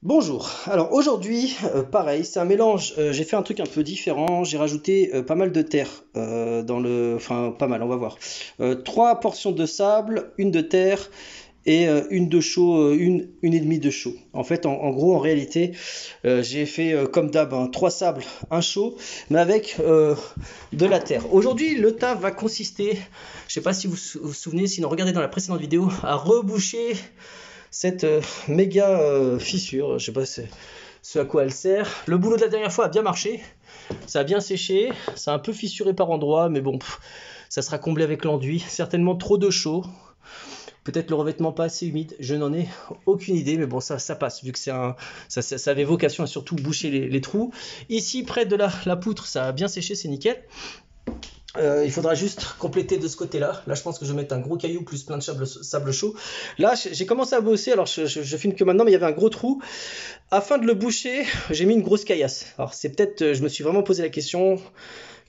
Bonjour, alors aujourd'hui, pareil, c'est un mélange, j'ai fait un truc un peu différent, j'ai rajouté pas mal de terre enfin pas mal, on va voir. Trois portions de sable, une de terre et une de chaux, une et demie de chaux. En fait, en gros, en réalité, j'ai fait comme d'hab, hein, trois sables, un chaux, mais avec de la terre. Aujourd'hui, le taf va consister, je sais pas si vous souvenez, sinon regardez dans la précédente vidéo, à reboucher cette méga fissure, je sais pas ce à quoi elle sert. Le boulot de la dernière fois a bien marché, ça a bien séché, ça a un peu fissuré par endroits, mais bon, ça sera comblé avec l'enduit. Certainement trop de chaud, peut-être le revêtement pas assez humide, je n'en ai aucune idée, mais bon, ça passe, vu que ça avait vocation à surtout boucher les trous. Ici, près de la poutre, ça a bien séché, c'est nickel. Il faudra juste compléter de ce côté-là. Là, je pense que je vais mettre un gros caillou plus plein de sable chaud. Là, j'ai commencé à bosser. Alors, je filme que maintenant, mais il y avait un gros trou. Afin de le boucher, j'ai mis une grosse caillasse. Alors, c'est peut-être, je me suis vraiment posé la question,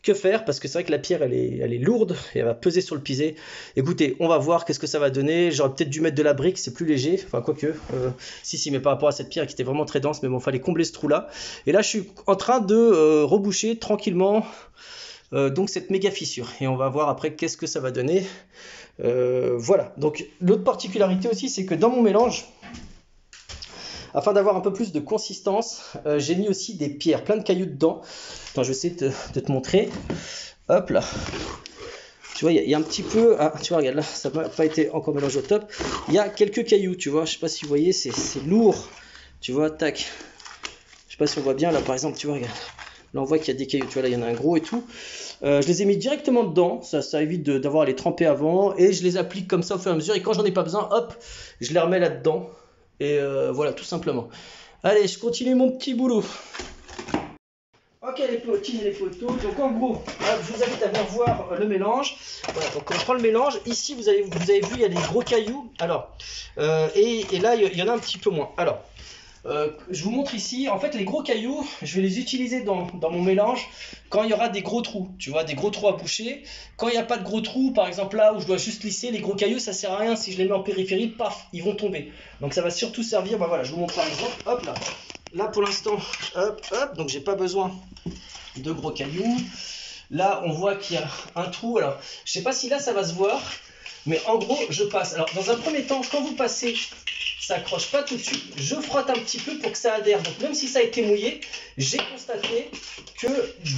que faire? Parce que c'est vrai que la pierre, elle est lourde et elle va peser sur le pisé. Écoutez, on va voir qu'est-ce que ça va donner. J'aurais peut-être dû mettre de la brique, c'est plus léger. Enfin, quoique. Si, mais par rapport à cette pierre qui était vraiment très dense. Mais bon, il fallait combler ce trou-là. Et là, je suis en train de reboucher tranquillement. Donc cette méga fissure, et on va voir après qu'est-ce que ça va donner. Voilà, donc l'autre particularité aussi, c'est que dans mon mélange, afin d'avoir un peu plus de consistance, j'ai mis aussi des pierres, plein de cailloux dedans. Attends, je vais essayer de te montrer. Hop là, tu vois, il y a un petit peu, ah, tu vois, regarde là, ça n'a pas été encore mélangé au top. Il y a quelques cailloux, tu vois, je sais pas si vous voyez, c'est lourd, tu vois, tac. Je sais pas si on voit bien là, par exemple, tu vois, regarde. Là, on voit qu'il y a des cailloux, tu vois, là, il y en a un gros et tout. Je les ai mis directement dedans, ça évite d'avoir à les tremper avant, et je les applique comme ça au fur et à mesure, et quand j'en ai pas besoin, hop, je les remets là-dedans, et voilà, tout simplement. Allez, je continue mon petit boulot. Ok les petits et les photos, donc en gros, je vous invite à venir voir le mélange. Voilà, donc on prend le mélange, ici vous avez vu, il y a des gros cailloux, alors, et là il y en a un petit peu moins. Alors, je vous montre ici, en fait les gros cailloux, je vais les utiliser dans mon mélange quand il y aura des gros trous, tu vois, des gros trous à boucher. Quand il n'y a pas de gros trous, par exemple là où je dois juste lisser, les gros cailloux ça sert à rien, si je les mets en périphérie, paf, ils vont tomber. Donc ça va surtout servir, bah voilà, je vous montre par exemple, hop là. Là pour l'instant, hop, hop, donc j'ai pas besoin de gros cailloux. Là on voit qu'il y a un trou, alors je sais pas si là ça va se voir, mais en gros je passe. Alors dans un premier temps, quand vous passez, ça accroche pas tout de suite, je frotte un petit peu pour que ça adhère. Donc même si ça a été mouillé, j'ai constaté que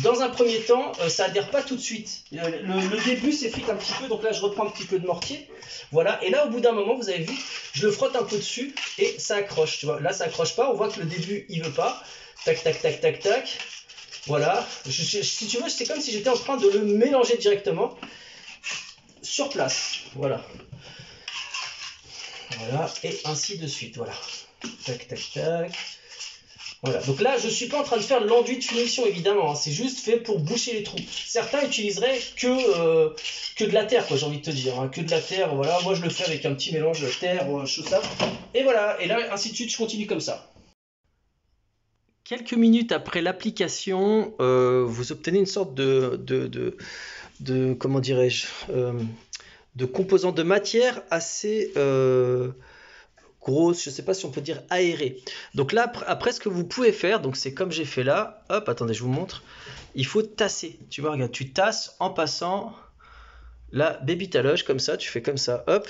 dans un premier temps, ça adhère pas tout de suite. Le début s'effrite un petit peu, donc là je reprends un petit peu de mortier. Voilà, et là au bout d'un moment, vous avez vu, je le frotte un peu dessus et ça accroche. Tu vois, là ça accroche pas, on voit que le début il veut pas. Tac, tac, tac, tac, tac. Voilà, si tu veux, c'est comme si j'étais en train de le mélanger directement sur place. Voilà. Voilà, et ainsi de suite, voilà. Tac, tac, tac. Voilà, donc là, je ne suis pas en train de faire l'enduit de finition, évidemment. Hein. C'est juste fait pour boucher les trous. Certains utiliseraient que de la terre, quoi, j'ai envie de te dire. Hein. Que de la terre, voilà. Moi, je le fais avec un petit mélange de terre, chaux sable. Et voilà, et là, ainsi de suite, je continue comme ça. Quelques minutes après l'application, vous obtenez une sorte de comment dirais-je, de composants de matière assez grosse, je ne sais pas si on peut dire aérée. Donc là, après ce que vous pouvez faire, donc c'est comme j'ai fait là, hop, attendez, je vous montre, il faut tasser, tu vois, regarde, tu tasses en passant la baby taloche, comme ça, tu fais comme ça, hop,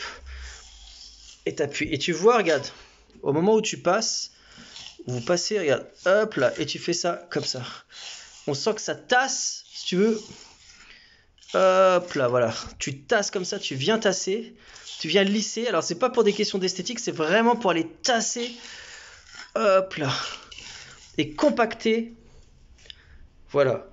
et t'appuies, et tu vois, regarde, au moment où tu passes, vous passez, regarde, hop là, et tu fais ça, comme ça. On sent que ça tasse, si tu veux, hop là, voilà, tu tasses comme ça, tu viens tasser, tu viens lisser. Alors c'est pas pour des questions d'esthétique, c'est vraiment pour aller tasser, hop là, et compacter. Voilà.